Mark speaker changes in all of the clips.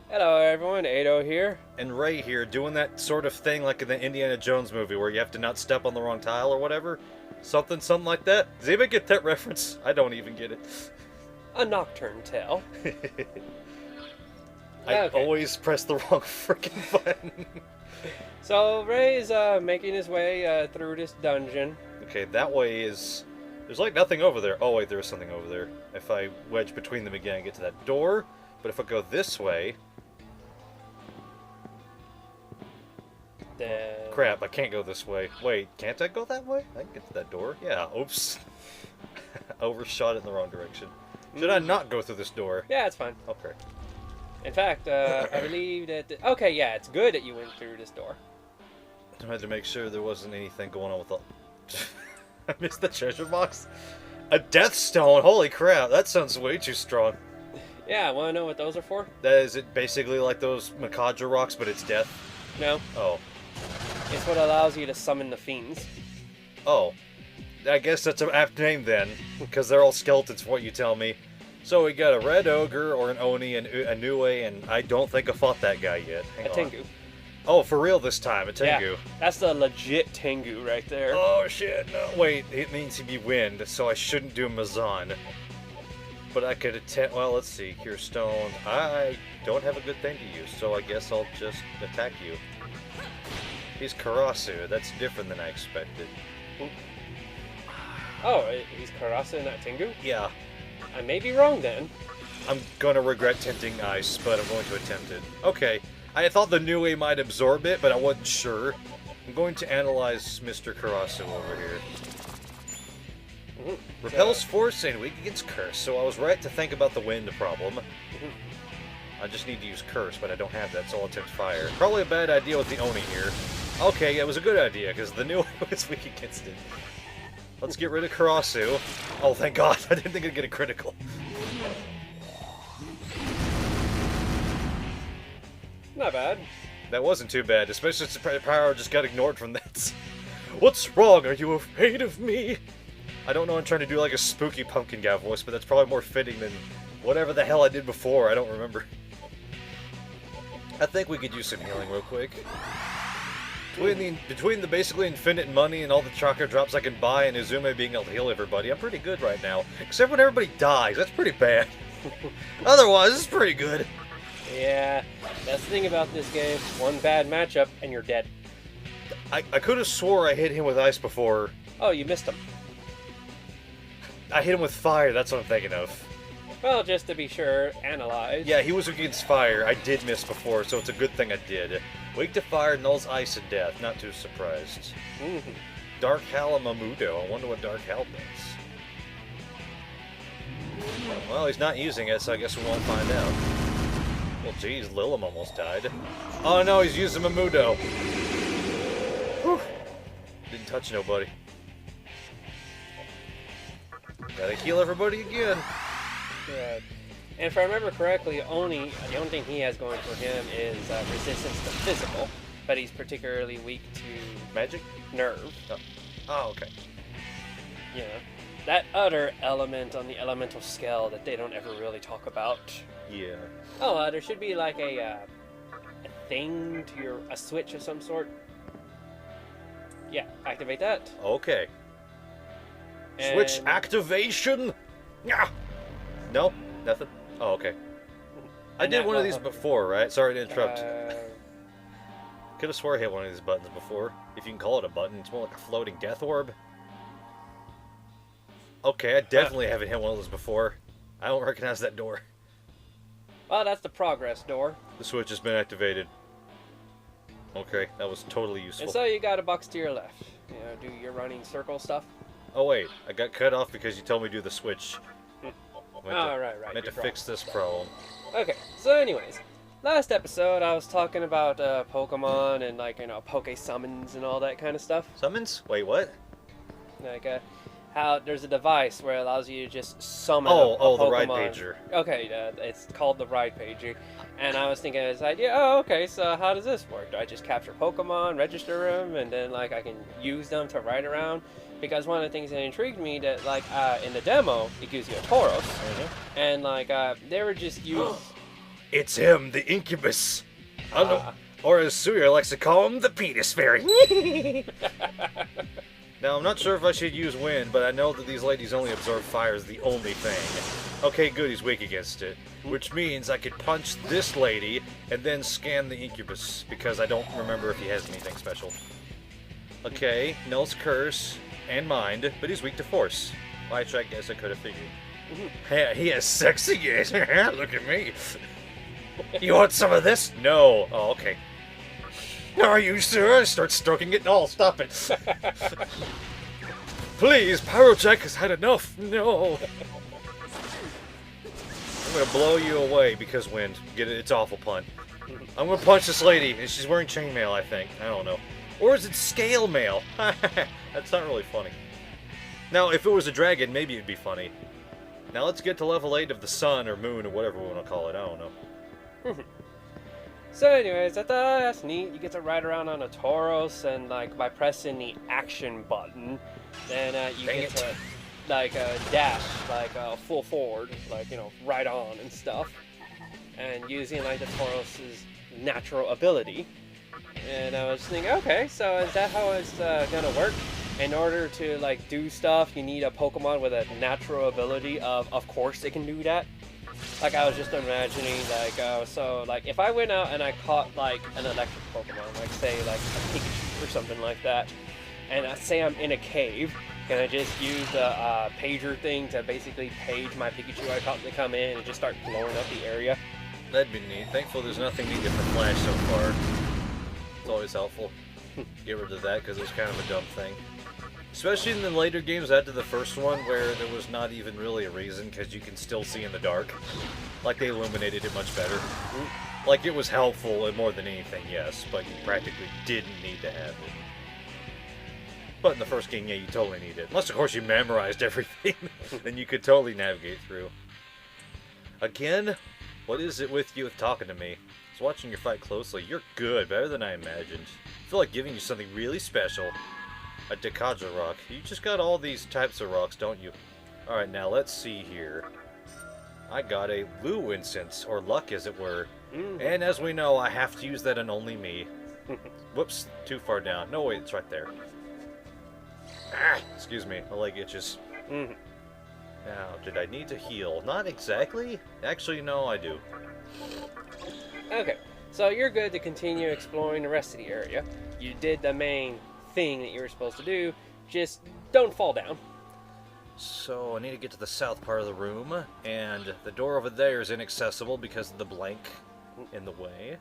Speaker 1: Hello everyone, Atou here.
Speaker 2: And Ray here, doing that sort of thing like in the Indiana Jones movie where you have to not step on the wrong tile or whatever. Something like that. Does anybody get that reference? I don't even get it.
Speaker 1: A Nocturne tale.
Speaker 2: I always press the wrong freaking button.
Speaker 1: So Ray's making his way through this dungeon.
Speaker 2: Okay, that way is... There's like nothing over there. Oh wait, there is something over there. If I wedge between them again, I get to that door. But if I go this way... Crap, I can't go this way. Wait, can't I go that way? I can get to that door. Yeah, oops. Overshot it in the wrong direction. Should I not go through this door?
Speaker 1: Yeah, it's fine.
Speaker 2: Okay.
Speaker 1: In fact, I believe that... Okay, yeah, it's good that you went through this door.
Speaker 2: I had to make sure there wasn't anything going on with the... I missed the treasure box. A Deathstone? Holy crap, that sounds way too strong.
Speaker 1: Yeah, want to know what those are for?
Speaker 2: That is it basically like those Makadra rocks, but it's death?
Speaker 1: No.
Speaker 2: Oh.
Speaker 1: It's what allows you to summon the fiends.
Speaker 2: Oh. I guess that's an apt name then, because they're all skeletons from what you tell me. So we got a red ogre, or an Oni, and a Nue, and I don't think I fought that guy yet. Hang on.
Speaker 1: Tengu.
Speaker 2: Oh, for real this time, a Tengu.
Speaker 1: Yeah, that's the legit Tengu right there.
Speaker 2: Oh shit, no, wait, it needs to be wind, so I shouldn't do Mazan. But I could attempt, well, let's see, Cure Stone. I don't have a good thing to use, so I guess I'll just attack you. He's Karasu, that's different than I expected.
Speaker 1: Oh, he's Karasu, not Tengu?
Speaker 2: Yeah.
Speaker 1: I may be wrong then.
Speaker 2: I'm gonna regret tempting ice, but I'm going to attempt it. Okay, I thought the Nue might absorb it, but I wasn't sure. I'm going to analyze Mr. Karasu over here. Repels force and weak against curse, so I was right to think about the wind problem. I just need to use curse, but I don't have that, so I'll attempt fire. Probably a bad idea with the Oni here. Okay, it was a good idea, because the Nue was weak against it. Let's get rid of Karasu. Oh, thank God, I didn't think I'd get a critical.
Speaker 1: Not bad.
Speaker 2: That wasn't too bad, especially since the power just got ignored from that. What's wrong? Are you afraid of me? I don't know, I'm trying to do like a spooky pumpkin guy voice, but that's probably more fitting than whatever the hell I did before. I don't remember. I think we could use some healing real quick. Between the basically infinite money and all the chakra drops I can buy and Izume being able to heal everybody, I'm pretty good right now. Except when everybody dies, that's pretty bad. Otherwise, it's pretty good.
Speaker 1: Yeah, that's the thing about this game. One bad matchup and you're dead.
Speaker 2: I could have swore I hit him with ice before.
Speaker 1: Oh, you missed him.
Speaker 2: I hit him with fire, that's what I'm thinking of.
Speaker 1: Well, just to be sure, analyze.
Speaker 2: Yeah, he was against fire. I did miss before, so it's a good thing I did. Weak to fire, nulls ice and death. Not too surprised. Dark Hal Mamudo. I wonder what Dark Hal does. Well, he's not using it, so I guess we won't find out. Well, geez, Lilim almost died. Oh no, he's using Mamudo. Whew. Didn't touch nobody. Gotta heal everybody again.
Speaker 1: Good. And if I remember correctly, the only thing he has going for him is resistance to physical, but he's particularly weak to
Speaker 2: magic,
Speaker 1: nerve.
Speaker 2: Oh, okay.
Speaker 1: You know, that other element on the elemental scale that they don't ever really talk about.
Speaker 2: Yeah.
Speaker 1: Oh, there should be like a thing to a switch of some sort. Yeah, activate that.
Speaker 2: Okay. Switch activation. Yeah. No, nothing. Oh, okay. I did one of these before, right? Sorry to interrupt. Could have swore I hit one of these buttons before. If you can call it a button, it's more like a floating death orb. Okay, I definitely haven't hit one of those before. I don't recognize that door.
Speaker 1: Well, that's the progress door.
Speaker 2: The switch has been activated. Okay, that was totally useful.
Speaker 1: And so you got a box to your left. You know, do your running circle stuff.
Speaker 2: Oh wait, I got cut off because you told me to do the switch.
Speaker 1: Right.
Speaker 2: I meant to fix this problem.
Speaker 1: Okay, so anyways, last episode I was talking about Pokemon and like, you know, Poke summons and all that kind of stuff.
Speaker 2: Summons? Wait, what?
Speaker 1: Like, how there's a device where it allows you to just summon
Speaker 2: Oh,
Speaker 1: a
Speaker 2: the ride
Speaker 1: Pokemon.
Speaker 2: pager.
Speaker 1: Okay, it's called the ride pager. And I was thinking of this idea, oh, okay, so how does this work? Do I just capture Pokemon, register them, and then, like, I can use them to ride around? Because one of the things that intrigued me that, like, in the demo, it gives you a Tauros. And, like, they were just used...
Speaker 2: It's him, the Incubus. Or as Suya likes to call him, the Penis Fairy. Now, I'm not sure if I should use wind, but I know that these ladies only absorb fire is the only thing. Okay, good, he's weak against it. Which means I could punch this lady and then scan the Incubus, because I don't remember if he has anything special. Okay, Null's Curse and Mind, but he's weak to Force. Which I guess I could have figured. Yeah, he has sex again. Look at me. You want some of this? No. Oh, okay. Are you sure? Start stroking it. Oh, stop it. Please, Pyrojack has had enough. No. I'm gonna blow you away because wind. Get it? It's awful pun. I'm gonna punch this lady, and she's wearing chainmail, I think. I don't know. Or is it scale mail? That's not really funny. Now, if it was a dragon, maybe it'd be funny. Now let's get to level 8 of the sun or moon or whatever we want to call it. I don't know.
Speaker 1: So anyways, I thought that's neat. You get to ride around on a Tauros, and like by pressing the action button, then you get to like dash, like full forward, like, you know, right on and stuff, and using like the Tauros's natural ability. And I was thinking, okay, so is that how it's gonna work? In order to like do stuff, you need a Pokemon with a natural ability of course it can do that. Like, I was just imagining, like, so, like, if I went out and I caught, like, an electric Pokemon, like, say, like, a Pikachu or something like that, and say I'm in a cave, can I just use the pager thing to basically page my Pikachu I caught to come in and just start blowing up the area?
Speaker 2: That'd be neat. Thankfully, there's nothing needed for Flash so far. It's always helpful. Get rid of that, because it was kind of a dumb thing. Especially in the later games after the first one, where there was not even really a reason, because you can still see in the dark. Like, they illuminated it much better. Like, it was helpful and more than anything, yes, but you practically didn't need to have it. But in the first game, yeah, you totally need it. Unless, of course, you memorized everything, then you could totally navigate through. Again, what is it with you with talking to me? I was watching your fight closely. You're good, better than I imagined. I feel like giving you something really special. A Dekaja rock. You just got all these types of rocks, don't you? Alright, now let's see here. I got a Lou incense, or luck as it were. And as we know, I have to use that on only me. Whoops, too far down. No, wait, it's right there. Ah, excuse me, my leg itches. Now, did I need to heal? Not exactly. Actually, no, I do.
Speaker 1: Okay, so you're good to continue exploring the rest of the area. You did the main thing that you were supposed to do, just don't fall down.
Speaker 2: So I need to get to the south part of the room, and the door over there is inaccessible because of the blank in the way.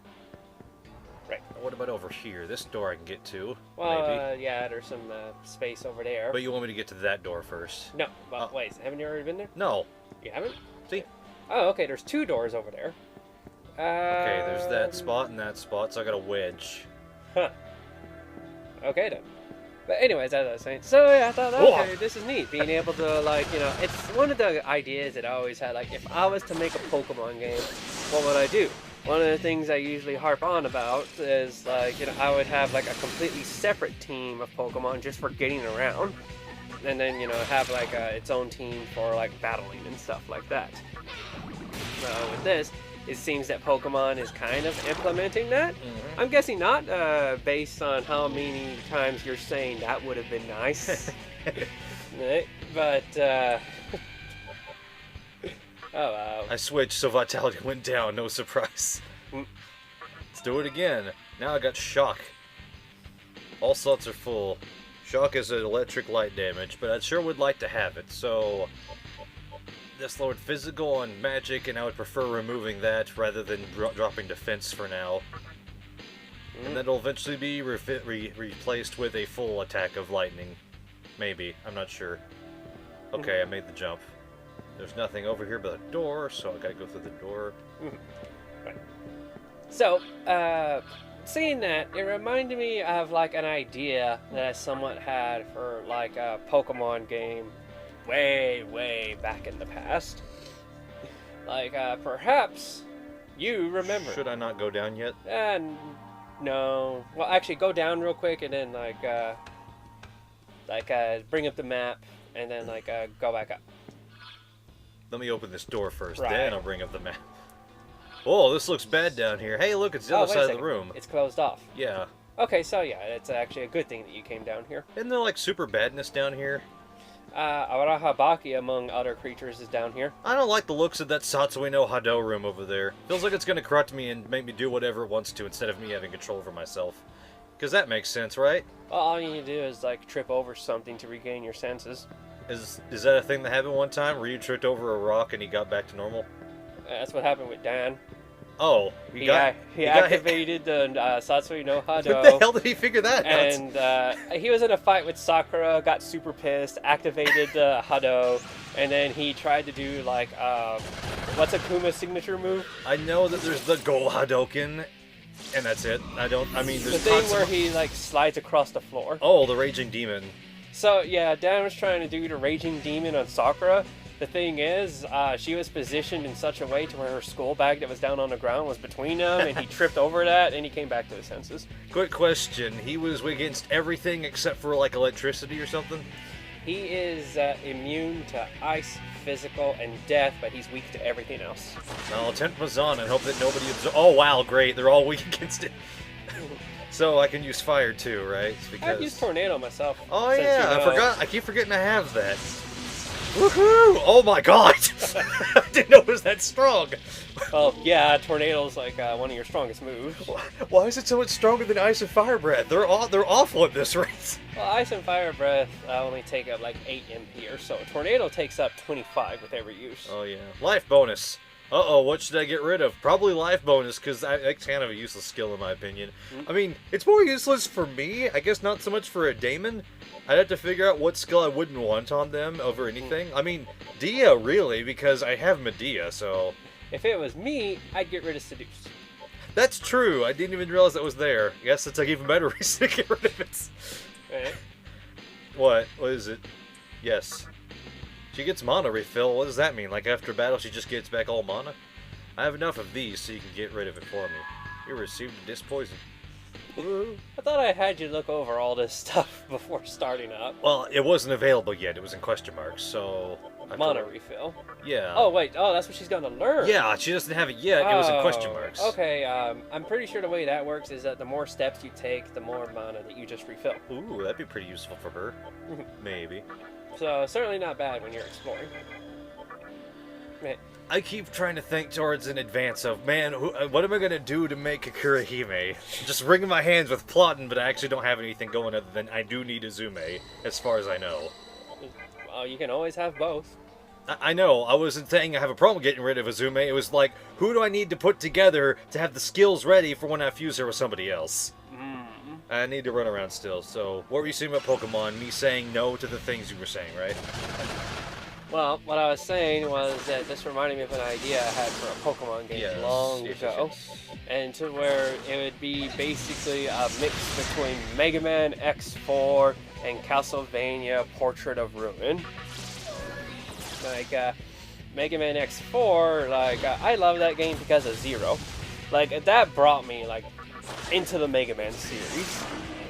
Speaker 1: Right.
Speaker 2: What about over here? This door I can get to,
Speaker 1: Well,
Speaker 2: maybe.
Speaker 1: yeah, there's some space over there.
Speaker 2: But you want me to get to that door first?
Speaker 1: No, but wait, haven't you already been there?
Speaker 2: No.
Speaker 1: You haven't?
Speaker 2: See?
Speaker 1: Oh, okay, there's two doors over there.
Speaker 2: Okay, there's that spot and that spot, so I got a wedge.
Speaker 1: Huh. Okay then. But anyways, as I was saying, so yeah, I thought, okay, this is neat. Being able to, like, you know, it's one of the ideas that I always had. Like, if I was to make a Pokemon game, what would I do? One of the things I usually harp on about is, like, you know, I would have, like, a completely separate team of Pokemon just for getting around. And then, you know, have, like, its own team for, like, battling and stuff like that. With this, it seems that Pokemon is kind of implementing that. I'm guessing not, based on how many times you're saying that would have been nice. Right? But, oh wow.
Speaker 2: I switched, so Vitality went down, no surprise. Let's do it again. Now I got Shock. All slots are full. Shock is an electric light damage, but I sure would like to have it, so this lowered physical and magic, and I would prefer removing that rather than dropping defense for now. And that'll eventually be replaced with a full attack of lightning. Maybe. I'm not sure. Okay, I made the jump. There's nothing over here but a door, so I gotta go through the door.
Speaker 1: Right. So, seeing that, it reminded me of, like, an idea that I somewhat had for, like, a Pokemon game way back in the past. Like, perhaps you remember.
Speaker 2: Should I not go down yet?
Speaker 1: No. Well, actually, go down real quick and then, bring up the map and then, go back up.
Speaker 2: Let me open this door first,
Speaker 1: Right.
Speaker 2: then I'll bring up the map. Oh, this looks bad down here. Hey, look, it's the other
Speaker 1: wait a
Speaker 2: side of
Speaker 1: second.
Speaker 2: the room.
Speaker 1: It's closed off.
Speaker 2: Yeah.
Speaker 1: Okay, so yeah, it's actually a good thing that you came down here.
Speaker 2: Isn't there, like, super badness down here?
Speaker 1: Arahabaki, among other creatures, is down here.
Speaker 2: I don't like the looks of that Satsui no Hado room over there. Feels like it's gonna corrupt me and make me do whatever it wants to instead of me having control over myself. Because that makes sense, right?
Speaker 1: Well, all you need to do is, trip over something to regain your senses.
Speaker 2: Is that a thing that happened one time where you tripped over a rock and he got back to normal?
Speaker 1: That's what happened with Dan.
Speaker 2: Oh,
Speaker 1: He activated the Satsui no Hado.
Speaker 2: What the hell did he figure that out?
Speaker 1: And he was in a fight with Sakura, got super pissed, activated the Hado, and then he tried to do, what's Akuma's signature move?
Speaker 2: I know that there's the Go Hadoken, and that's it. There's
Speaker 1: the thing where he, slides across the floor.
Speaker 2: Oh, the Raging Demon.
Speaker 1: So, yeah, Dan was trying to do the Raging Demon on Sakura. The thing is, she was positioned in such a way to where her skull bag that was down on the ground was between them, and he tripped over that, and he came back to his senses.
Speaker 2: Quick question. He was against everything except for, electricity or something?
Speaker 1: He is immune to ice, physical, and death, but he's weak to everything else.
Speaker 2: I'll attempt Mazan and hope that nobody... Oh, wow, great. They're all weak against it. So I can use fire, too, right?
Speaker 1: I've used Tornado myself.
Speaker 2: Oh, yeah, I forgot. I keep forgetting I have that. Woohoo! Oh my god! I didn't know it was that strong.
Speaker 1: Oh yeah, Tornado's one of your strongest moves.
Speaker 2: Why is it so much stronger than Ice and Fire Breath? They're awful at this race.
Speaker 1: Well, Ice and Fire Breath only take up 8 MP or so. Tornado takes up 25 with every use.
Speaker 2: Oh yeah. Life bonus. Uh-oh, what should I get rid of? Probably life bonus, because that's kind of a useless skill in my opinion.
Speaker 1: Mm-hmm.
Speaker 2: It's more useless for me, I guess not so much for a Daemon. I'd have to figure out what skill I wouldn't want on them over anything. Dia, really, because I have Medea, so...
Speaker 1: If it was me, I'd get rid of Seduce.
Speaker 2: That's true, I didn't even realize that was there. I guess it's even better reason to get rid of it.
Speaker 1: Right.
Speaker 2: What? What is it? Yes. She gets mana refill. What does that mean? After battle, she just gets back all mana? I have enough of these, so you can get rid of it for me. You received a disc poison.
Speaker 1: I thought I had you look over all this stuff before starting up.
Speaker 2: Well, it wasn't available yet. It was in question marks, so...
Speaker 1: Mana refill?
Speaker 2: Yeah.
Speaker 1: Oh, wait. Oh, that's what she's gonna learn.
Speaker 2: Yeah, she doesn't have it yet. It was in question marks.
Speaker 1: Okay, I'm pretty sure the way that works is that the more steps you take, the more mana that you just refill.
Speaker 2: Ooh, that'd be pretty useful for her. Maybe.
Speaker 1: So, certainly not bad when you're exploring.
Speaker 2: I keep trying to think towards in advance of, man, what am I going to do to make a Kurihime? Just wringing my hands with plotting, but I actually don't have anything going other than I do need Izume, as far as I know.
Speaker 1: Well, you can always have both.
Speaker 2: I know, I wasn't saying I have a problem getting rid of Izume, it was who do I need to put together to have the skills ready for when I fuse her with somebody else? I need to run around still, so what were you saying about Pokemon? Me saying no to the things you were saying, right?
Speaker 1: Well, what I was saying was that this reminded me of an idea I had for a Pokemon game long ago. And to where it would be basically a mix between Mega Man X4 and Castlevania Portrait of Ruin. Mega Man X4, I love that game because of Zero. That brought me, into the Mega Man series.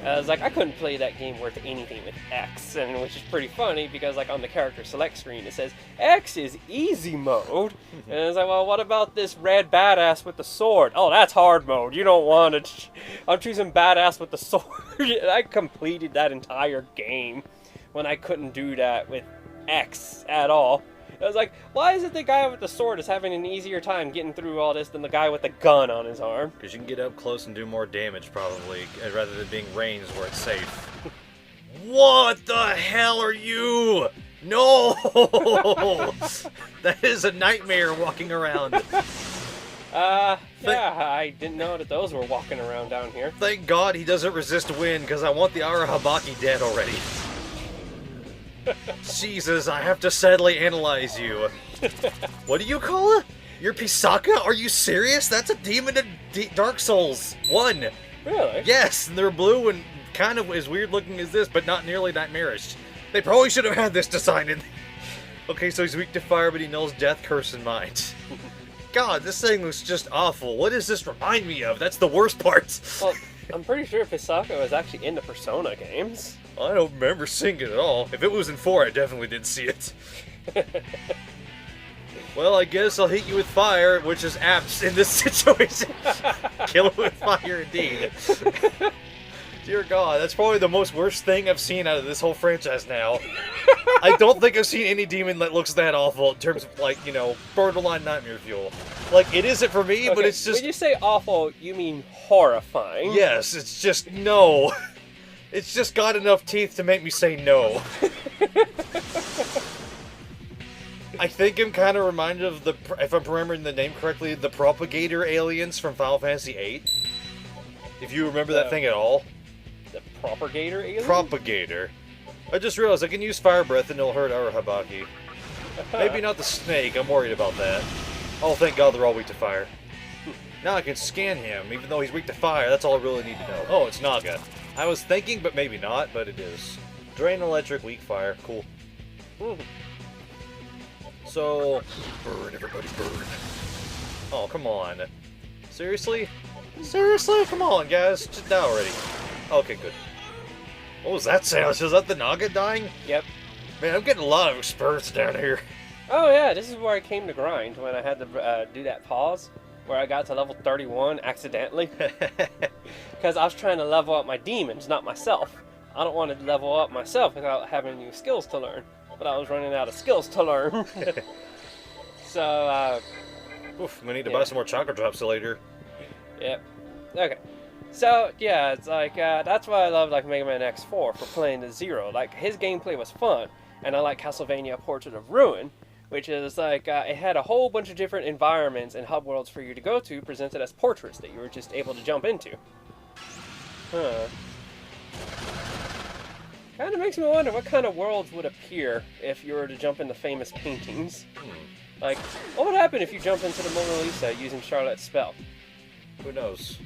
Speaker 1: I was I couldn't play that game worth anything with X, and which is pretty funny because on the character select screen it says X is easy mode, and I was well, what about this red badass with the sword? Oh, that's hard mode. You don't want it. I'm choosing badass with the sword. I completed that entire game when I couldn't do that with X at all. I was why is it the guy with the sword is having an easier time getting through all this than the guy with the gun on his arm?
Speaker 2: Because you can get up close and do more damage, probably, rather than being ranged where it's safe. What the hell are you? No! That is a nightmare walking around.
Speaker 1: Yeah, I didn't know that those were walking around down here.
Speaker 2: Thank God he doesn't resist wind, because I want the Arahabaki dead already. Jesus, I have to sadly analyze you. What do you call it? You're Pisaka? Are you serious? That's a demon in Dark Souls 1.
Speaker 1: Really?
Speaker 2: Yes, and they're blue and kind of as weird looking as this, but not nearly nightmarish. They probably should have had this design in. Okay, so he's weak to fire, but he knows death, curse, and mind. God, this thing looks just awful. What does this remind me of? That's the worst part.
Speaker 1: Well, I'm pretty sure Pisako was actually in the Persona games.
Speaker 2: I don't remember seeing it at all. If it was in 4, I definitely did see it. Well, I guess I'll hit you with fire, which is apt in this situation. Kill it with fire, indeed. Dear God, that's probably the most worst thing I've seen out of this whole franchise now. I don't think I've seen any demon that looks that awful in terms of, like, you know, borderline nightmare fuel. Like, it isn't for me, but it's just...
Speaker 1: When you say awful, you mean horrifying.
Speaker 2: Yes, it's just no. It's just got enough teeth to make me say no. I think I'm kind of reminded of the, if I'm remembering the name correctly, the Propagator aliens from Final Fantasy VIII. If you remember that thing at all.
Speaker 1: The Propagator alien?
Speaker 2: Propagator. I just realized I can use Fire Breath and it'll hurt our Habaki. Maybe not the snake, I'm worried about that. Oh, thank God they're all weak to fire. Now I can scan him, even though he's weak to fire, that's all I really need to know. Oh, it's Naga. I was thinking, but maybe not, but it is. Drain electric, weak fire, cool. So, burn, everybody burn. Oh, come on. Seriously? Seriously? Come on, guys, just die already. Okay, good. What was that sound? Was that the Naga dying?
Speaker 1: Yep.
Speaker 2: Man, I'm getting a lot of experience down here.
Speaker 1: Oh yeah, this is where I came to grind, when I had to do that pause, where I got to level 31 accidentally. Because I was trying to level up my demons, not myself. I don't want to level up myself without having new skills to learn. But I was running out of skills to learn. So,
Speaker 2: Oof, I'm gonna need to buy some more chakra drops later.
Speaker 1: Yep. Okay. So, yeah, it's like, that's why I love, like, Mega Man X4 for playing the Zero. Like, his gameplay was fun, and I like Castlevania Portrait of Ruin, which is, like, it had a whole bunch of different environments and hub worlds for you to go to, presented as portraits that you were just able to jump into. Huh. Kind of makes me wonder what kind of worlds would appear if you were to jump into famous paintings. Like, what would happen if you jump into the Mona Lisa using Charlotte's spell?
Speaker 2: Who knows?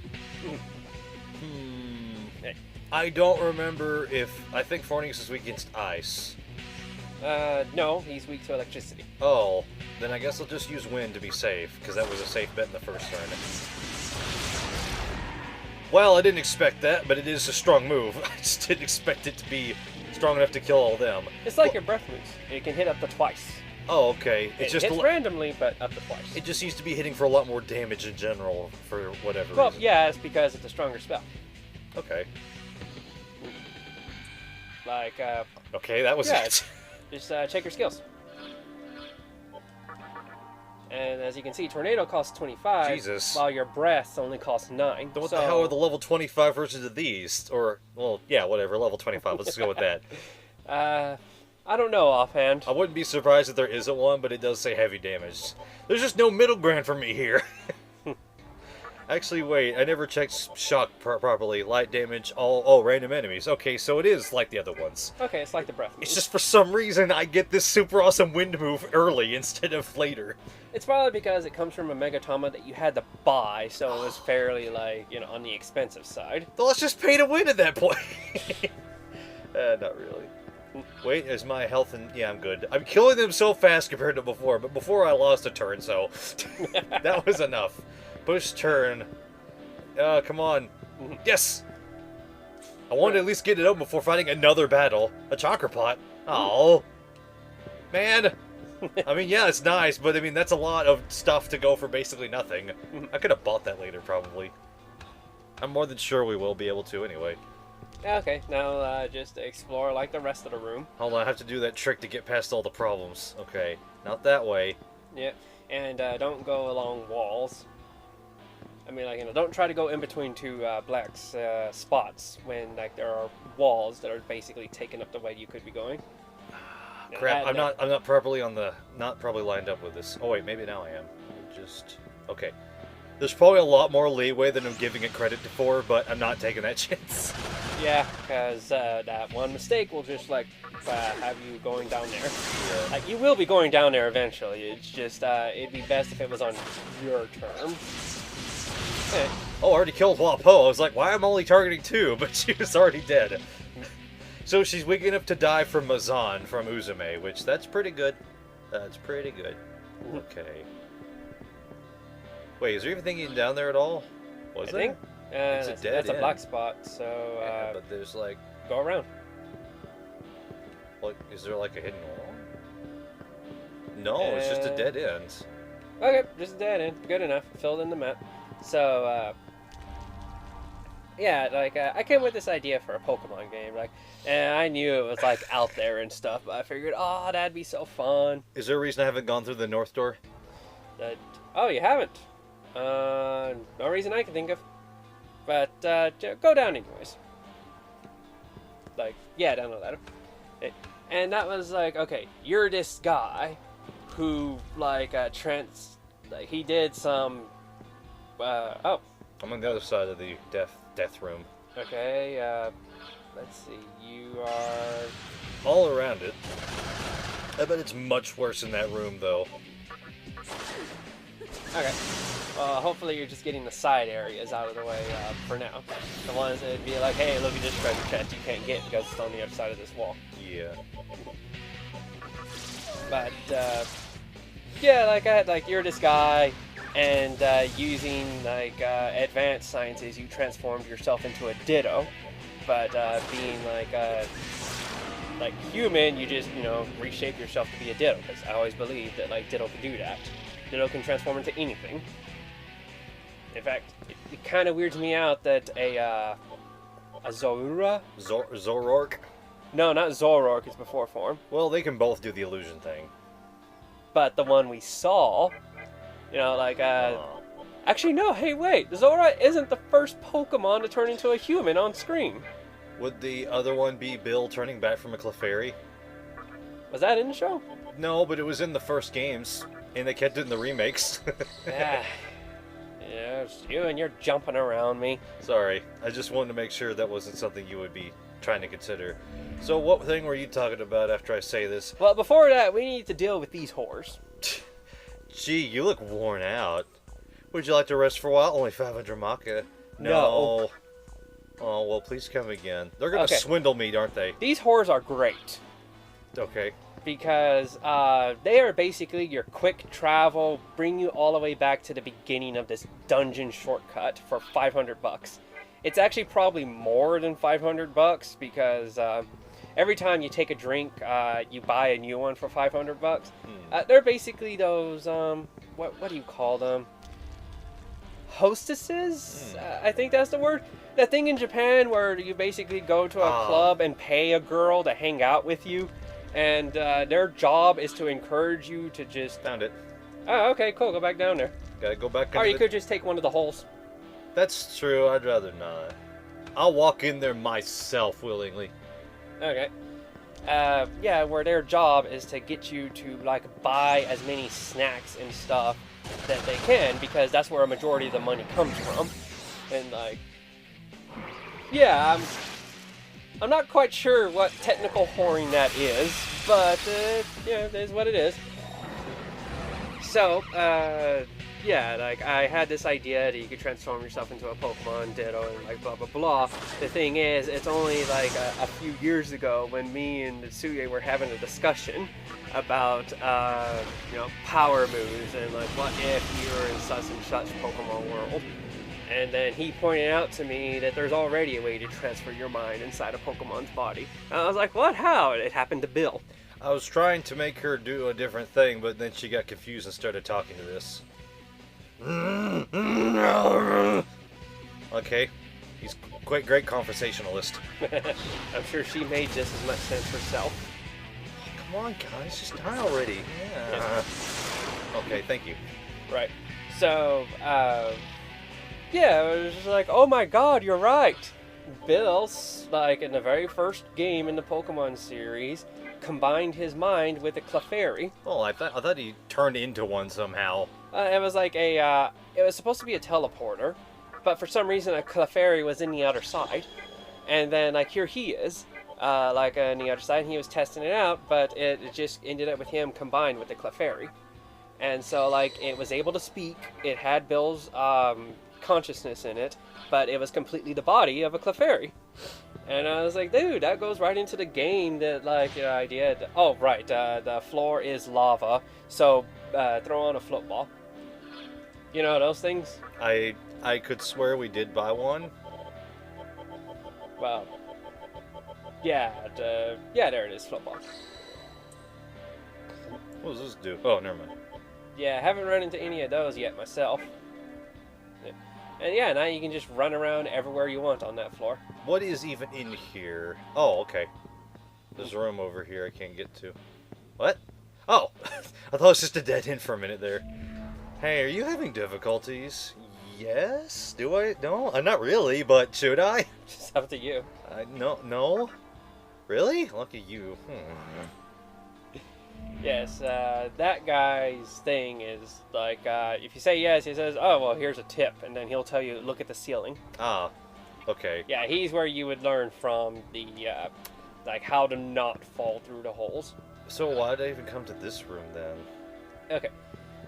Speaker 2: I don't remember if... I think Fornix is weak against ice.
Speaker 1: No, he's weak to electricity.
Speaker 2: Oh, then I guess I'll just use wind to be safe, because that was a safe bet in the first turn. Well, I didn't expect that, but it is a strong move. I just didn't expect it to be strong enough to kill all them.
Speaker 1: It's like your breath moves. It can hit up to twice.
Speaker 2: Oh, okay.
Speaker 1: It hits randomly, but up to twice.
Speaker 2: It just seems to be hitting for a lot more damage in general, for whatever reason.
Speaker 1: Well, yeah, it's because it's a stronger spell.
Speaker 2: Okay.
Speaker 1: Like,
Speaker 2: okay, that was it.
Speaker 1: Just check your skills. And as you can see, Tornado costs 25,
Speaker 2: Jesus.
Speaker 1: while your Breath only costs 9.
Speaker 2: Then what the hell are the level 25 versions of these? Or, well, yeah, whatever, level 25, let's go with that.
Speaker 1: I don't know offhand.
Speaker 2: I wouldn't be surprised if there isn't one, but it does say heavy damage. There's just no middle ground for me here. Actually, wait, I never checked shock properly. Light damage, random enemies. Okay, so it is like the other ones.
Speaker 1: Okay, it's like the breath move.
Speaker 2: It's just for some reason I get this super awesome wind move early instead of later.
Speaker 1: It's probably because it comes from a Megatama that you had to buy, so it was fairly, like, you know, on the expensive side.
Speaker 2: Well, let's just pay to win at that point. Not really. Wait, is my health and... Yeah, I'm good. I'm killing them so fast compared to before, but before I lost a turn, so... that was enough. Push turn. Come on. Yes! I wanted to at least get it out before fighting another battle. A chakra pot. Oh, man. I mean, yeah, it's nice, but I mean, that's a lot of stuff to go for basically nothing. I could have bought that later, probably. I'm more than sure we will be able to anyway.
Speaker 1: Okay, now just explore like the rest of the room.
Speaker 2: Hold on, I have to do that trick to get past all the problems. Okay, not that way.
Speaker 1: Yeah, and don't go along walls. I mean, like, you know, don't try to go in between two black spots when, like, there are walls that are basically taking up the way you could be going.
Speaker 2: Crap, I'm not properly not properly lined up with this. Oh wait, maybe now I am. Okay. There's probably a lot more leeway than I'm giving it credit for, but I'm not taking that chance.
Speaker 1: Yeah, because that one mistake will just, like, have you going down there.
Speaker 2: Yeah.
Speaker 1: Like, you will be going down there eventually. It's just, it'd be best if it was on your term. Okay.
Speaker 2: Oh, I already killed Wapo. I was like, why am I only targeting 2? But she was already dead. So she's weak enough to die from Mazan from Uzume, which that's pretty good. That's pretty good. Okay. Wait, is there anything down there at all? Was there?
Speaker 1: I think
Speaker 2: It's a dead
Speaker 1: that's a
Speaker 2: end.
Speaker 1: black spot, so
Speaker 2: Yeah, but there's like...
Speaker 1: go around.
Speaker 2: Like, is there like a hidden wall? No, it's just a dead end.
Speaker 1: Okay, just a dead end. Good enough. Filled in the map. So, yeah, like, I came with this idea for a Pokemon game, like, and I knew it was, like, out there and stuff, but I figured, oh, that'd be so fun.
Speaker 2: Is there a reason I haven't gone through the north door?
Speaker 1: Oh, you haven't? No reason I can think of. But, go down anyways. Like, yeah, down the ladder. And that was like, okay, you're this guy who, like, he did some, oh.
Speaker 2: I'm on the other side of the death room.
Speaker 1: Okay, let's see, you are...
Speaker 2: All around it. I bet it's much worse in that room, though.
Speaker 1: Okay. Hopefully you're just getting the side areas out of the way for now. The ones that would be like, hey, look at this treasure chest you can't get because it's on the other side of this wall.
Speaker 2: Yeah.
Speaker 1: But, yeah, like, you're this guy, and using, like, advanced sciences, you transformed yourself into a Ditto. But, being, like human, you just, reshape yourself to be a Ditto. Because I always believed that, like, Ditto could do that. Ditto can transform into anything. In fact, it kind of weirds me out that a Zorora?
Speaker 2: Zoroark?
Speaker 1: No, not Zoroark, it's before form.
Speaker 2: Well, they can both do the illusion thing.
Speaker 1: But the one we saw, actually, no, hey, wait. Zora isn't the first Pokemon to turn into a human on screen.
Speaker 2: Would the other one be Bill turning back from a Clefairy?
Speaker 1: Was that in the show?
Speaker 2: No, but it was in the first games, and they kept it in the remakes.
Speaker 1: Yeah, it's you and you're jumping around me.
Speaker 2: Sorry, I just wanted to make sure that wasn't something you would be trying to consider. So what thing were you talking about after I say this?
Speaker 1: Well, before that, we need to deal with these whores.
Speaker 2: Gee, you look worn out. Would you like to rest for a while? Only 500 Maka. No. Oh, well, please come again. They're going to swindle me, aren't they?
Speaker 1: These whores are great.
Speaker 2: Okay.
Speaker 1: Because they are basically your quick travel, bring you all the way back to the beginning of this dungeon shortcut for 500 bucks. It's actually probably more than 500 bucks because every time you take a drink, you buy a new one for 500 bucks. They're basically those, what do you call them? Hostesses? I think that's the word. That thing in Japan where you basically go to a club and pay a girl to hang out with you. And their job is to encourage you to just...
Speaker 2: Found it.
Speaker 1: Oh, okay, cool. Go back down there.
Speaker 2: Gotta go back.
Speaker 1: Or you could just take one of the holes.
Speaker 2: That's true. I'd rather not. I'll walk in there myself willingly.
Speaker 1: Okay. Yeah, where their job is to get you to, like, buy as many snacks and stuff that they can, because that's where a majority of the money comes from. And, like... Yeah, I'm not quite sure what technical whoring that is, but, yeah, it is what it is. So, yeah, like, I had this idea that you could transform yourself into a Pokemon, Ditto, and, like, blah, blah, blah. The thing is, it's only, like, a few years ago when me and Tsuye were having a discussion about, power moves, and, like, what if you were in such and such Pokemon world. And then he pointed out to me that there's already a way to transfer your mind inside a Pokemon's body. And I was like, what? How? It happened to Bill.
Speaker 2: I was trying to make her do a different thing, but then she got confused and started talking to this. Okay. He's quite great conversationalist.
Speaker 1: I'm sure she made just as much sense herself.
Speaker 2: Come on, guys. Just die already. Yeah. Okay, thank you.
Speaker 1: Right. So, yeah, it was just like, oh my god, you're right. Bill's, like, in the very first game in the Pokemon series, combined his mind with a Clefairy.
Speaker 2: Oh, I thought he turned into one somehow.
Speaker 1: It was like it was supposed to be a teleporter, but for some reason a Clefairy was in the other side. And then, like, here he is, on the other side, and he was testing it out, but it just ended up with him combined with the Clefairy. And so, like, it was able to speak, it had Bill's, consciousness in it, but it was completely the body of a Clefairy. And I was like, dude, that goes right into the game that, like, idea. Oh, right, the floor is lava, so throw on a float ball. You know those things?
Speaker 2: I could swear we did buy one.
Speaker 1: Well, yeah, yeah, there it is, float ball.
Speaker 2: What does this do? Oh, never mind.
Speaker 1: Yeah, I haven't run into any of those yet myself. Yeah. And yeah, now you can just run around everywhere you want on that floor.
Speaker 2: What is even in here? Oh, okay. There's a room over here I can't get to. What? Oh! I thought it was just a dead end for a minute there. Hey, are you having difficulties? Yes? Do I? No? Not really, but should I?
Speaker 1: It's up to you.
Speaker 2: No? Really? Lucky you.
Speaker 1: Yes, that guy's thing is, like, if you say yes, he says, oh, well, here's a tip, and then he'll tell you, look at the ceiling.
Speaker 2: Ah, okay.
Speaker 1: Yeah, he's where you would learn from the, like, how to not fall through the holes.
Speaker 2: So why did I even come to this room, then?
Speaker 1: Okay,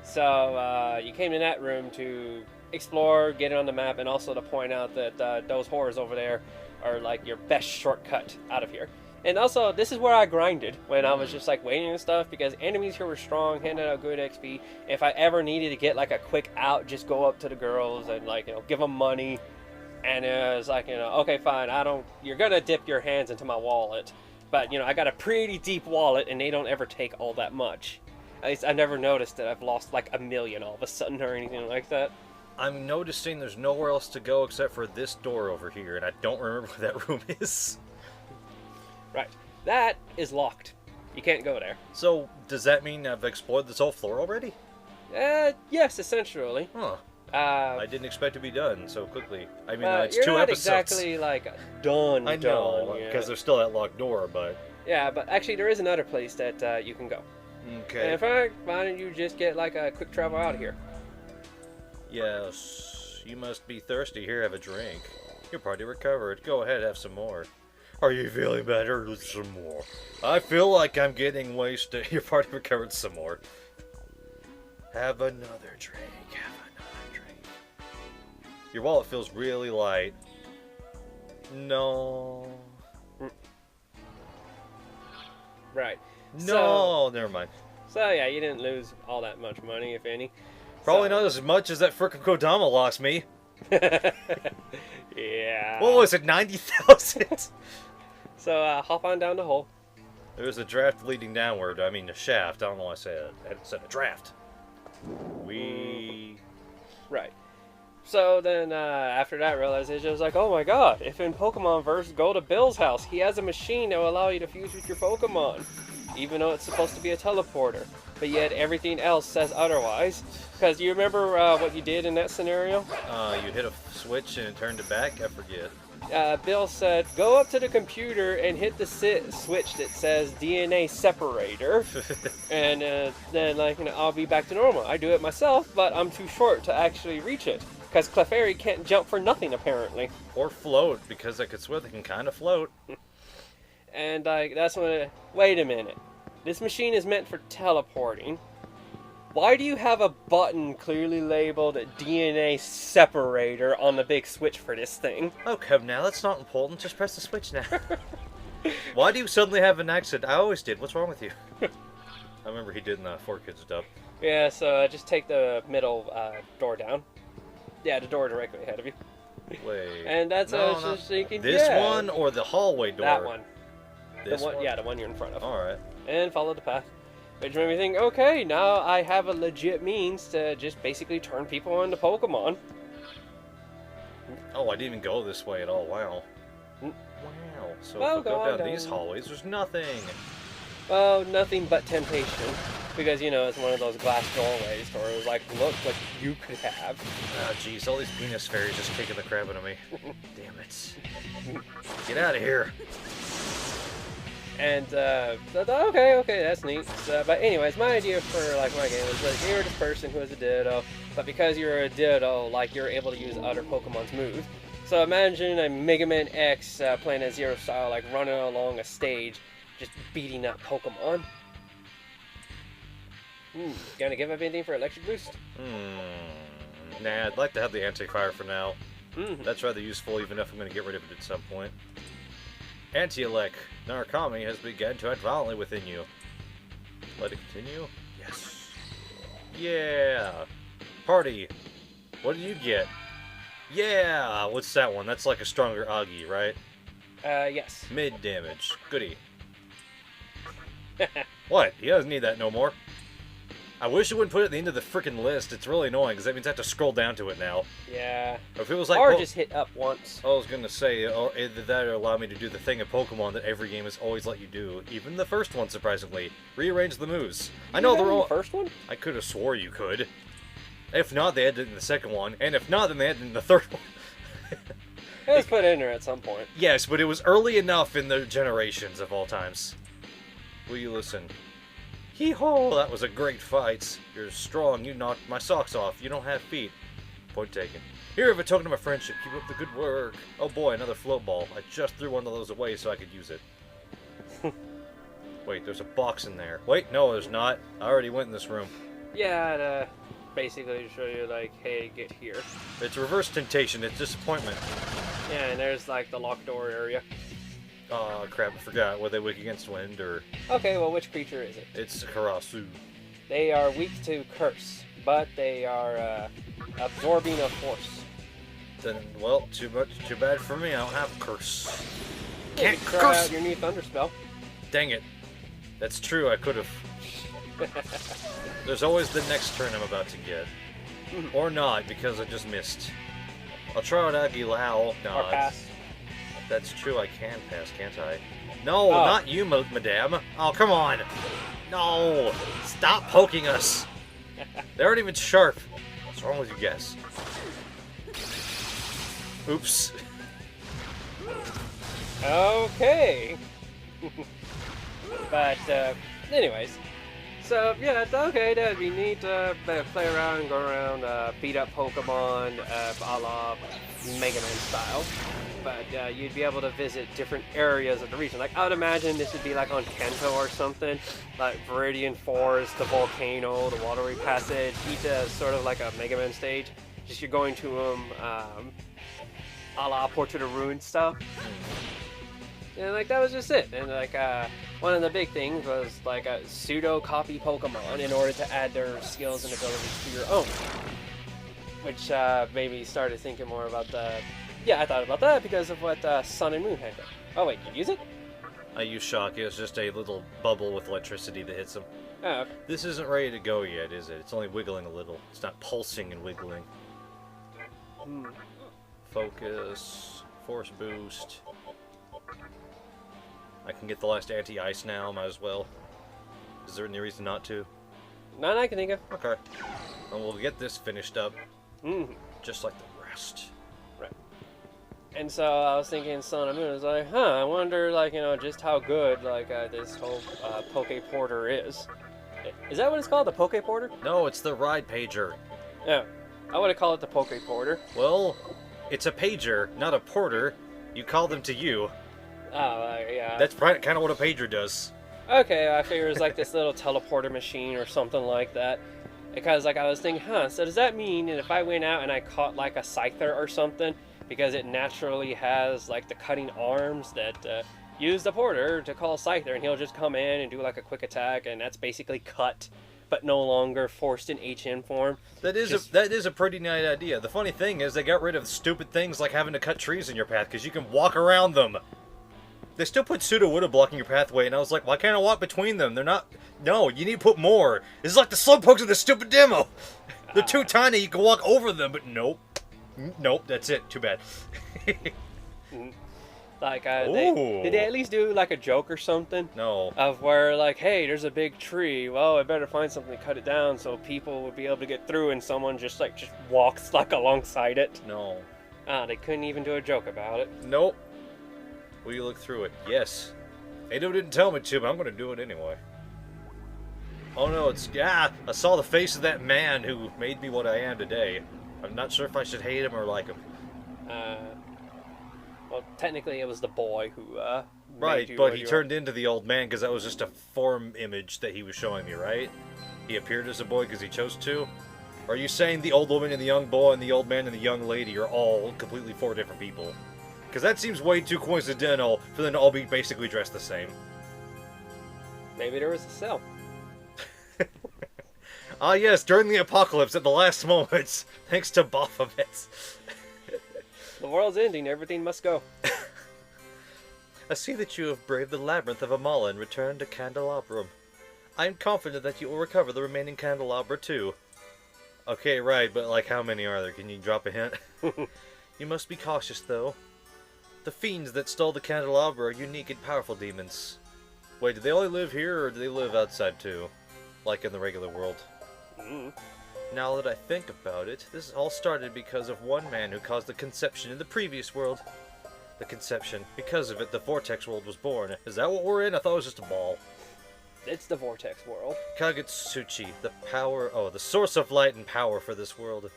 Speaker 1: so, you came in that room to explore, get it on the map, and also to point out that those horrors over there are, like, your best shortcut out of here. And also, this is where I grinded when I was just like waiting and stuff, because enemies here were strong, handed out good XP. If I ever needed to get like a quick out, just go up to the girls and, like, you know, give them money. And it was like, you know, okay, fine, you're gonna dip your hands into my wallet, but, you know, I got a pretty deep wallet and they don't ever take all that much. At least I never noticed that I've lost like $1 million all of a sudden or anything like that.
Speaker 2: I'm noticing there's nowhere else to go except for this door over here, and I don't remember where that room is.
Speaker 1: Right. That is locked. You can't go there.
Speaker 2: So, does that mean I've explored this whole floor already?
Speaker 1: Yes, essentially.
Speaker 2: Huh. I didn't expect to be done so quickly. I mean, it's
Speaker 1: you're
Speaker 2: 2
Speaker 1: not
Speaker 2: episodes.
Speaker 1: exactly, like, done.
Speaker 2: I know,
Speaker 1: yeah.
Speaker 2: because there's still that locked door, but...
Speaker 1: Yeah, but actually there is another place that you can go.
Speaker 2: Okay.
Speaker 1: And in fact, why don't you just get, like, a quick travel out of here?
Speaker 2: Yes, you must be thirsty. Here, have a drink. Your party recovered. Go ahead, have some more. Are you feeling better? Some more. I feel like I'm getting wasted. Your party recovered some more. Have another drink. Have another drink. Your wallet feels really light. No.
Speaker 1: Right.
Speaker 2: No, never mind.
Speaker 1: So yeah, you didn't lose all that much money, if any.
Speaker 2: Probably not as much as that frickin' Kodama lost me.
Speaker 1: Yeah.
Speaker 2: What was it, 90,000?
Speaker 1: So hop on down the hole.
Speaker 2: There's a draft leading downward. I mean, a shaft. I don't know why I said it. I said a draft.
Speaker 1: Right. So then after that realization, I was like, oh my god, if in Pokemon Verse, go to Bill's house. He has a machine that will allow you to fuse with your Pokemon, even though it's supposed to be a teleporter. But yet everything else says otherwise. Because you remember what you did in that scenario?
Speaker 2: You hit a switch and it turned it back? I forget.
Speaker 1: Bill said, go up to the computer and hit the switch that says DNA separator. And then, like, you know, I'll be back to normal. I do it myself, but I'm too short to actually reach it. Because Clefairy can't jump for nothing, apparently.
Speaker 2: Or float, because I could swear they can kind of float.
Speaker 1: And, like, that's when wait a minute. This machine is meant for teleporting. Why do you have a button clearly labeled DNA separator on the big switch for this thing?
Speaker 2: Oh, come now, that's not important. Just press the switch now. Why do you suddenly have an accent? I always did. What's wrong with you? I remember he did in the 4Kids dub.
Speaker 1: Yeah, so just take the middle door down. Yeah, the door directly ahead of you.
Speaker 2: Wait.
Speaker 1: And that's what I was just thinking.
Speaker 2: This one or the hallway door?
Speaker 1: That one.
Speaker 2: This one?
Speaker 1: Yeah, the one you're in front of.
Speaker 2: Alright.
Speaker 1: And follow the path. Which made me think, okay, now I have a legit means to just basically turn people into Pokemon.
Speaker 2: Oh, I didn't even go this way at all. Wow. Wow. So
Speaker 1: Well,
Speaker 2: if I
Speaker 1: go
Speaker 2: go
Speaker 1: on
Speaker 2: down these
Speaker 1: down.
Speaker 2: hallways, there's nothing.
Speaker 1: Well, nothing but temptation. Because, you know, it's one of those glass doorways where it was like, look what you could have.
Speaker 2: Ah, jeez, all these penis fairies just kicking the crap out of me. Damn it. Get out of here.
Speaker 1: And, okay, that's neat. But anyways, my idea for, like, my game was, like, you're this person who is a Ditto, but because you're a Ditto, like, you're able to use other Pokemon's moves. So imagine a Mega Man X playing a Zero style, like, running along a stage, just beating up Pokemon. Gonna give up anything for Electric Boost?
Speaker 2: Nah, I'd like to have the anti-fire for now.
Speaker 1: Mm-hmm.
Speaker 2: That's rather useful, even if I'm going to get rid of it at some point. Anti-elec Narukami has begun to act violently within you. Let it continue? Yes. Yeah. Party. What did you get? Yeah. What's that one? That's like a stronger Agi, right?
Speaker 1: Yes.
Speaker 2: Mid damage. Goody. What? He doesn't need that no more. I wish it wouldn't put it at the end of the freaking list. It's really annoying because that means I have to scroll down to it now.
Speaker 1: Yeah.
Speaker 2: Or if it was like,
Speaker 1: or just hit up once.
Speaker 2: I was gonna say, either that or allow me to do the thing in Pokemon that every game has always let you do, even the first one, surprisingly. Rearrange the moves. I know they're all.
Speaker 1: The first one?
Speaker 2: I could have swore you could. If not, they had it in the second one, and if not, then they had it in the third one.
Speaker 1: It was put in there at some point.
Speaker 2: Yes, but it was early enough in the generations of all times. Will you listen? Hee-haw, that was a great fight. You're strong, you knocked my socks off. You don't have feet. Point taken. Here, have a token of my friendship. Keep up the good work. Oh boy, another float ball. I just threw one of those away so I could use it. Wait, there's a box in there. Wait, no, there's not. I already went in this room.
Speaker 1: Yeah, basically to show you, like, hey, get here.
Speaker 2: It's reverse temptation. It's disappointment.
Speaker 1: Yeah, and there's, like, the locked door area.
Speaker 2: Oh, crap, I forgot. Were they weak against wind, or...
Speaker 1: Okay, well, which creature is it?
Speaker 2: It's Karasu.
Speaker 1: They are weak to curse, but they are absorbing a force.
Speaker 2: Then, well, too bad for me. I don't have a curse.
Speaker 1: Yeah,
Speaker 2: Can't
Speaker 1: you try
Speaker 2: curse!
Speaker 1: out your new thunder spell.
Speaker 2: Dang it. That's true, I could have. There's always the next turn I'm about to get. Or not, because I just missed. I'll try out Agilao. No,
Speaker 1: Or pass.
Speaker 2: That's true, I can pass, can't I? No, not you, madame. Oh, come on. No. Stop poking us. They aren't even sharp. What's wrong with you guys? Oops.
Speaker 1: Okay. But, anyways. So, yeah, it's okay. That'd be neat to play around, go around, beat up Pokemon, a la Mega Man style. But you'd be able to visit different areas of the region. Like, I would imagine this would be like on Kanto or something. Like Viridian Forest, the volcano, the Watery Passage. Each is sort of like a Mega Man stage. Just you're going to them, a la Portrait of Ruin stuff. And like that was just it. And like one of the big things was like a pseudo copy Pokemon in order to add their skills and abilities to your own. Which made me started thinking more about the. Yeah, I thought about that because of what Sun and Moon had done. Oh wait, you use it?
Speaker 2: I use Shock. It's just a little bubble with electricity that hits them.
Speaker 1: Oh, okay.
Speaker 2: This isn't ready to go yet, is it? It's only wiggling a little. It's not pulsing and wiggling. Focus. Force boost. I can get the last anti-ice now, might as well. Is there any reason not to?
Speaker 1: None I can think of.
Speaker 2: Okay. And we'll get this finished up.
Speaker 1: Mm-hmm.
Speaker 2: Just like the rest.
Speaker 1: Right. And so I was thinking Sun and Moon, I was like, I wonder, like, you know, just how good, like, this whole Poke Porter is. Is that what it's called, the Poke Porter?
Speaker 2: No, it's the Ride Pager.
Speaker 1: Yeah. I would have called it the Poke Porter.
Speaker 2: Well, it's a pager, not a porter. You call them to you.
Speaker 1: Oh, yeah.
Speaker 2: That's kind of what a pager does.
Speaker 1: Okay, I figure it's like this little teleporter machine or something like that. Because, like, I was thinking, so does that mean that if I went out and I caught, like, a Scyther or something, because it naturally has, like, the cutting arms that use the porter to call Scyther, and he'll just come in and do, like, a quick attack, and that's basically cut, but no longer forced in HM form.
Speaker 2: That is a pretty neat idea. The funny thing is they got rid of stupid things like having to cut trees in your path, because you can walk around them. They still put pseudo-wood blocking your pathway, and I was like, why can't I walk between them? They're not... No, you need to put more. This is like the slowpokes of the stupid demo. They're too tiny, you can walk over them, but nope. Nope, that's it. Too bad.
Speaker 1: Like, did they at least do, like, a joke or something?
Speaker 2: No.
Speaker 1: Of where, like, hey, there's a big tree. Well, I better find something to cut it down so people would be able to get through, and someone just walks, like, alongside it.
Speaker 2: No.
Speaker 1: They couldn't even do a joke about it.
Speaker 2: Nope. Will you look through it? Yes. Ado didn't tell me to, but I'm going to do it anyway. Oh no, I saw the face of that man who made me what I am today. I'm not sure if I should hate him or like him.
Speaker 1: Well, technically it was the boy who,
Speaker 2: Right, but he turned into the old man because that was just a form image that he was showing me, right? He appeared as a boy because he chose to? Or are you saying the old woman and the young boy and the old man and the young lady are all completely four different people? Because that seems way too coincidental for them to all be basically dressed the same.
Speaker 1: Maybe there was a sale.
Speaker 2: Ah yes, during the apocalypse at the last moments, thanks to Baphomet.
Speaker 1: The world's ending, everything must go.
Speaker 2: I see that you have braved the labyrinth of Amala and returned to Candelabrum. I am confident that you will recover the remaining candelabra too. Okay, right, but like how many are there? Can you drop a hint? You must be cautious though. The fiends that stole the candelabra are unique and powerful demons. Wait, do they only live here or do they live outside too? Like in the regular world? Now that I think about it, this all started because of one man who caused the conception in the previous world. The conception. Because of it, the Vortex world was born. Is that what we're in? I thought it was just a ball.
Speaker 1: It's the Vortex world.
Speaker 2: Kagutsuchi, the source of light and power for this world.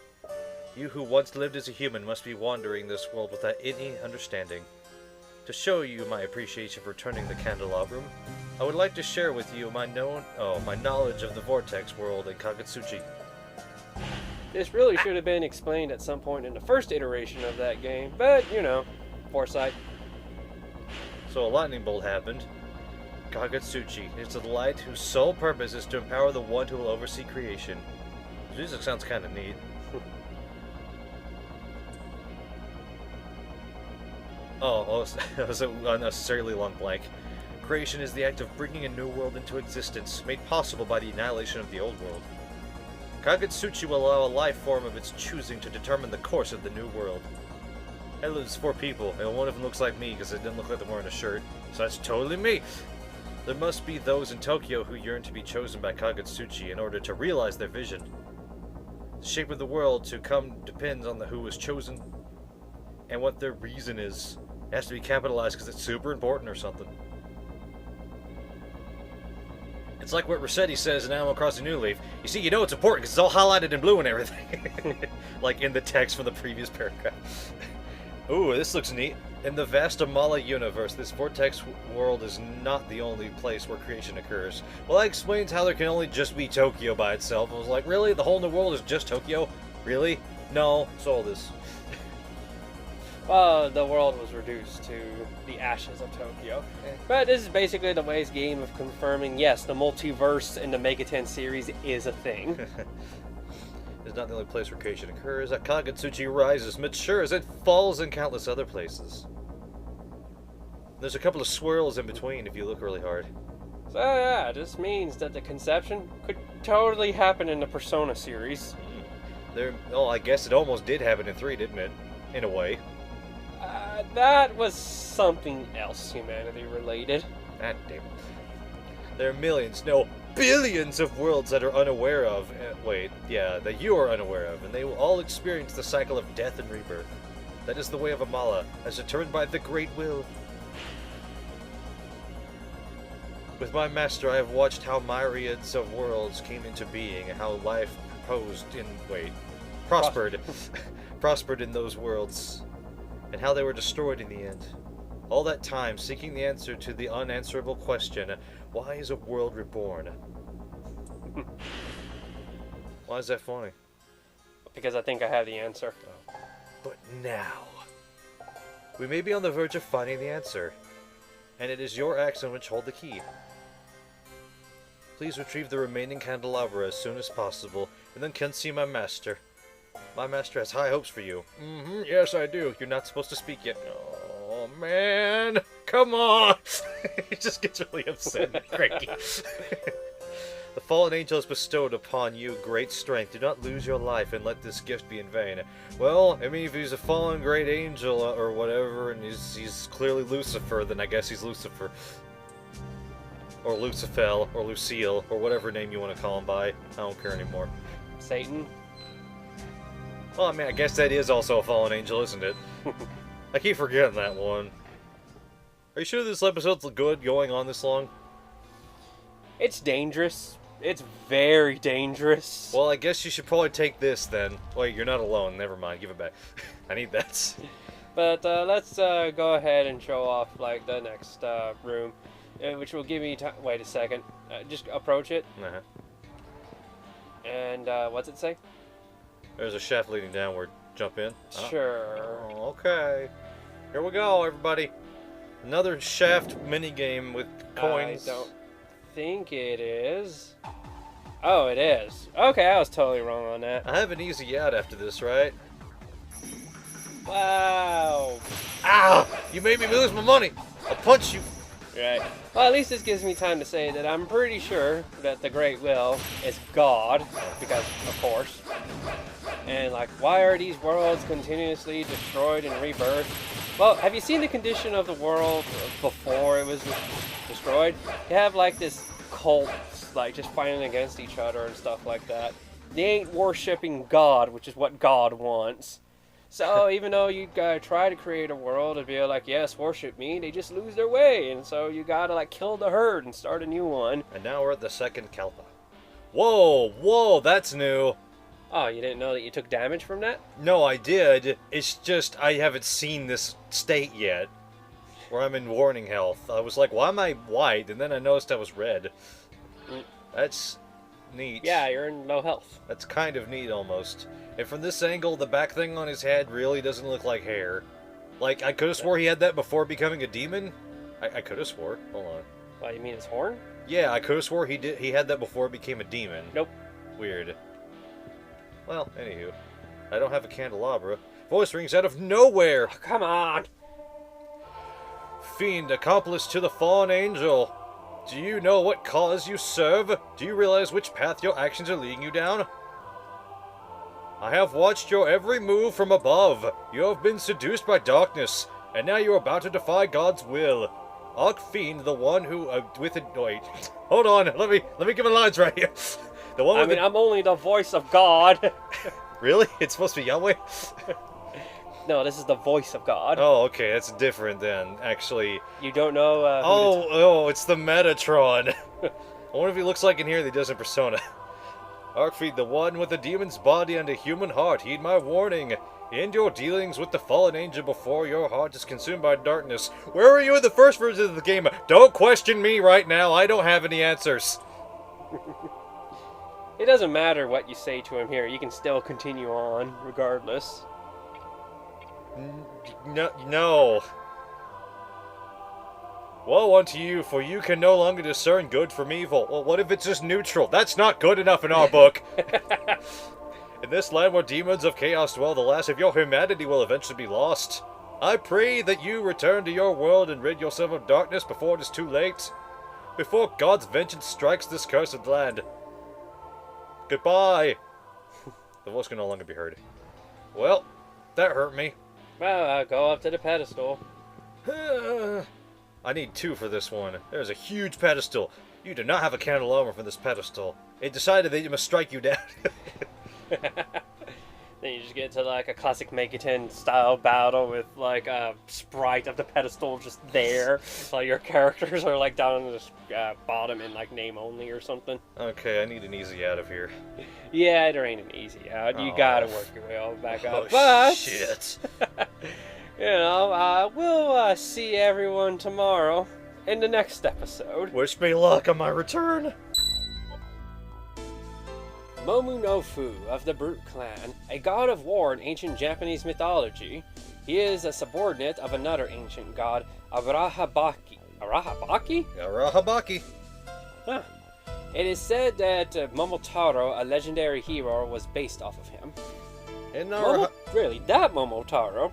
Speaker 2: You who once lived as a human must be wandering this world without any understanding. To show you my appreciation for returning the candelabrum, I would like to share with you my knowledge of the Vortex world and Kagutsuchi.
Speaker 1: This really should have been explained at some point in the first iteration of that game, but, you know, foresight.
Speaker 2: So a lightning bolt happened. Kagutsuchi is the light whose sole purpose is to empower the one who will oversee creation. Music sounds kind of neat. That was an unnecessarily long blank. Creation is the act of bringing a new world into existence, made possible by the annihilation of the old world. Kagutsuchi will allow a life form of its choosing to determine the course of the new world. Hey, there's 4 people, and one of them looks like me because it didn't look like they're wearing a shirt, so that's totally me! There must be those in Tokyo who yearn to be chosen by Kagutsuchi in order to realize their vision. The shape of the world to come depends on who was chosen and what their reason is. It has to be capitalized because it's super important or something. It's like what Rossetti says in Animal Crossing New Leaf. You see, you know it's important because it's all highlighted in blue and everything. Like in the text from the previous paragraph. Ooh, this looks neat. In the vast Amala universe, this Vortex world is not the only place where creation occurs. Well, that explains how there can only just be Tokyo by itself. I was like, really? The whole new world is just Tokyo? Really? No, so this.
Speaker 1: Well, the world was reduced to the ashes of Tokyo. But this is basically the Ways game of confirming, yes, the multiverse in the Megaten series is a thing.
Speaker 2: It's not the only place where creation occurs. That Kagutsuchi rises, matures, and falls in countless other places. There's a couple of swirls in between if you look really hard.
Speaker 1: So yeah, this means that the conception could totally happen in the Persona series.
Speaker 2: I guess it almost did happen in 3, didn't it? In a way.
Speaker 1: That was something else humanity related.
Speaker 2: God damn it. There are millions, no, billions of worlds that are unaware of. That you are unaware of, and they will all experience the cycle of death and rebirth. That is the way of Amala, as determined by the Great Will. With my master, I have watched how myriads of worlds came into being, and how life prospered in those worlds, and how they were destroyed in the end. All that time seeking the answer to the unanswerable question, why is a world reborn? Why is that funny?
Speaker 1: Because I think I have the answer.
Speaker 2: But now, we may be on the verge of finding the answer, and it is your action which hold the key. Please retrieve the remaining candelabra as soon as possible, and then come see my master. My master has high hopes for you. Yes, I do. You're not supposed to speak yet. Oh, man. Come on. He just gets really upset and cranky. The fallen angel has bestowed upon you great strength. Do not lose your life and let this gift be in vain. Well, I mean, if he's a fallen great angel or whatever, and he's clearly Lucifer, then I guess he's Lucifer. Or Lucifel, or Lucille, or whatever name you want to call him by. I don't care anymore.
Speaker 1: Satan?
Speaker 2: Well, I mean, I guess that is also a fallen angel, isn't it? I keep forgetting that one. Are you sure this episode's good going on this long?
Speaker 1: It's dangerous. It's very dangerous.
Speaker 2: Well, I guess you should probably take this then. Wait, you're not alone. Never mind. Give it back. I need that.
Speaker 1: But let's go ahead and show off like the next room, which will give me time. Wait a second. Just approach it.
Speaker 2: Uh-huh.
Speaker 1: And what's it say?
Speaker 2: There's a shaft leading downward. Jump in.
Speaker 1: Sure.
Speaker 2: Oh, okay. Here we go, everybody. Another shaft minigame with coins.
Speaker 1: I don't think it is. Oh, it is. Okay, I was totally wrong on that.
Speaker 2: I have an easy out after this, right?
Speaker 1: Wow.
Speaker 2: Ow! You made me lose my money. I'll punch you.
Speaker 1: Right. Well, at least this gives me time to say that I'm pretty sure that the Great Will is God, because, of course. And, like, why are these worlds continuously destroyed and rebirthed? Well, have you seen the condition of the world before it was destroyed? You have, like, this cult, like, just fighting against each other and stuff like that. They ain't worshipping God, which is what God wants. So even though you try to create a world and be like, yes, worship me, they just lose their way. And so you gotta, like, kill the herd and start a new one.
Speaker 2: And now we're at the second Kalpa. Whoa, that's new.
Speaker 1: Oh, you didn't know that you took damage from that?
Speaker 2: No, I did. It's just I haven't seen this state yet, where I'm in warning health. I was like, why am I white? And then I noticed I was red. That's neat.
Speaker 1: Yeah, you're in low health.
Speaker 2: That's kind of neat, almost. And from this angle, the back thing on his head really doesn't look like hair. Like, I could have swore he had that before becoming a demon. I could have swore. Hold on.
Speaker 1: What, you mean his horn?
Speaker 2: Yeah, I could have swore he had that before he became a demon.
Speaker 1: Nope.
Speaker 2: Weird. Well, anywho. I don't have a candelabra. Voice rings out of nowhere!
Speaker 1: Oh, come on!
Speaker 2: Fiend, accomplice to the fallen angel. Do you know what cause you serve? Do you realize which path your actions are leading you down? I have watched your every move from above. You have been seduced by darkness, and now you are about to defy God's will. Fiend, the one who wait. Hold on, let me get my lines right here. The one
Speaker 1: I'm only the voice of God.
Speaker 2: Really? It's supposed to be Yahweh?
Speaker 1: No, this is the voice of God.
Speaker 2: Oh, okay, that's different then, actually.
Speaker 1: You don't know
Speaker 2: It's the Metatron. I wonder if he looks like in here that he does in Persona. Fiend, the one with the demon's body and a human heart, heed my warning. End your dealings with the fallen angel before your heart is consumed by darkness. Where were you in the first version of the game? Don't question me right now, I don't have any answers.
Speaker 1: It doesn't matter what you say to him here, you can still continue on, regardless.
Speaker 2: No. Woe unto you, for you can no longer discern good from evil. Well, what if it's just neutral? That's not good enough in our book. In this land where demons of chaos dwell, the last of your humanity will eventually be lost. I pray that you return to your world and rid yourself of darkness before it is too late. Before God's vengeance strikes this cursed land. Goodbye. The voice can no longer be heard. Well, that hurt me.
Speaker 1: Well, I'll go up to the pedestal.
Speaker 2: I need 2 for this one. There's a huge pedestal. You do not have a candelabra for this pedestal. It decided that it must strike you down.
Speaker 1: Then you just get to like a classic megaten style battle with like a sprite of the pedestal just there, while your characters are like down in the bottom in like name only or something.
Speaker 2: Okay, I need an easy out of here.
Speaker 1: Yeah, there ain't an easy out. You gotta work your way all back up.
Speaker 2: Oh,
Speaker 1: but
Speaker 2: shit.
Speaker 1: you know, we'll see everyone tomorrow in the next episode.
Speaker 2: Wish me luck on my return.
Speaker 1: Momonofu of the Brute Clan, a god of war in ancient Japanese mythology. He is a subordinate of another ancient god, Arahabaki. Arahabaki?
Speaker 2: Arahabaki.
Speaker 1: Huh. It is said that Momotaro, a legendary hero, was based off of him.
Speaker 2: And
Speaker 1: Really, that Momotaro?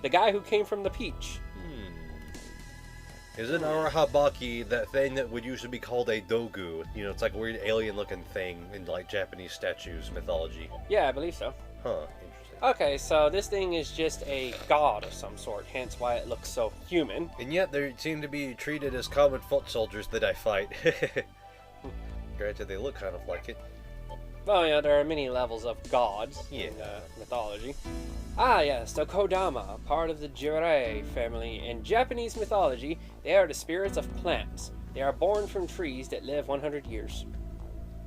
Speaker 1: The guy who came from the peach.
Speaker 2: Isn't Arahabaki that thing that would usually be called a dogu? You know, it's like a weird alien-looking thing in like Japanese statues mythology.
Speaker 1: Yeah, I believe so.
Speaker 2: Huh, interesting.
Speaker 1: Okay, so this thing is just a god of some sort, hence why it looks so human.
Speaker 2: And yet they seem to be treated as common foot soldiers that I fight. Granted, they look kind of like it.
Speaker 1: Well, yeah, there are many levels of gods in mythology. Ah, yes, the Kodama, part of the Jirei family. In Japanese mythology, they are the spirits of plants. They are born from trees that live 100 years.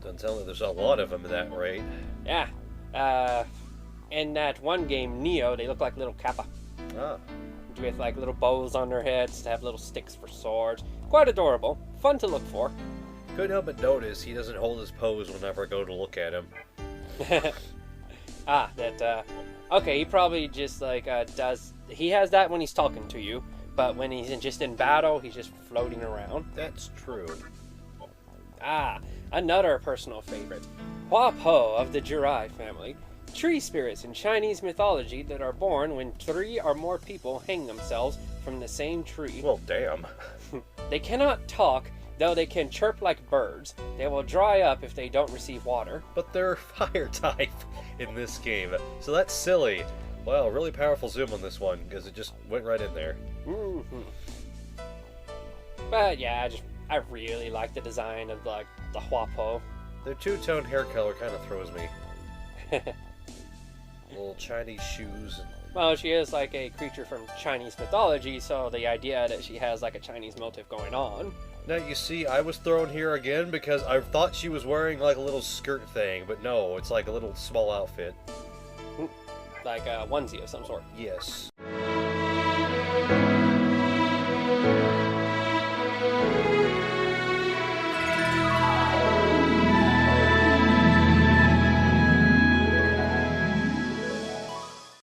Speaker 2: Doesn't sound like there's a lot of them at that rate.
Speaker 1: Yeah. In that one game, Neo, they look like little kappa.
Speaker 2: Ah.
Speaker 1: With like little bows on their heads to have little sticks for swords. Quite adorable. Fun to look for.
Speaker 2: Couldn't help but notice he doesn't hold his pose whenever I go to look at him.
Speaker 1: Okay, he probably just like he has that when he's talking to you, but when he's just in battle, he's just floating around.
Speaker 2: That's true.
Speaker 1: Another personal favorite. Hua Po of the Jirai family. Tree spirits in Chinese mythology that are born when 3 or more people hang themselves from the same tree.
Speaker 2: Well, damn.
Speaker 1: They cannot talk, though they can chirp like birds. They will dry up if they don't receive water.
Speaker 2: But they're fire type in this game, so that's silly. Wow, really powerful zoom on this one, because it just went right in there.
Speaker 1: But yeah, I really like the design of the Hua Po.
Speaker 2: Their two-tone hair color kind of throws me. Little Chinese shoes.
Speaker 1: Well, she is like a creature from Chinese mythology, so the idea that she has like a Chinese motif going on.
Speaker 2: Now, you see, I was thrown here again because I thought she was wearing like a little skirt thing, but no, it's like a little small outfit.
Speaker 1: Like a onesie of some sort.
Speaker 2: Yes.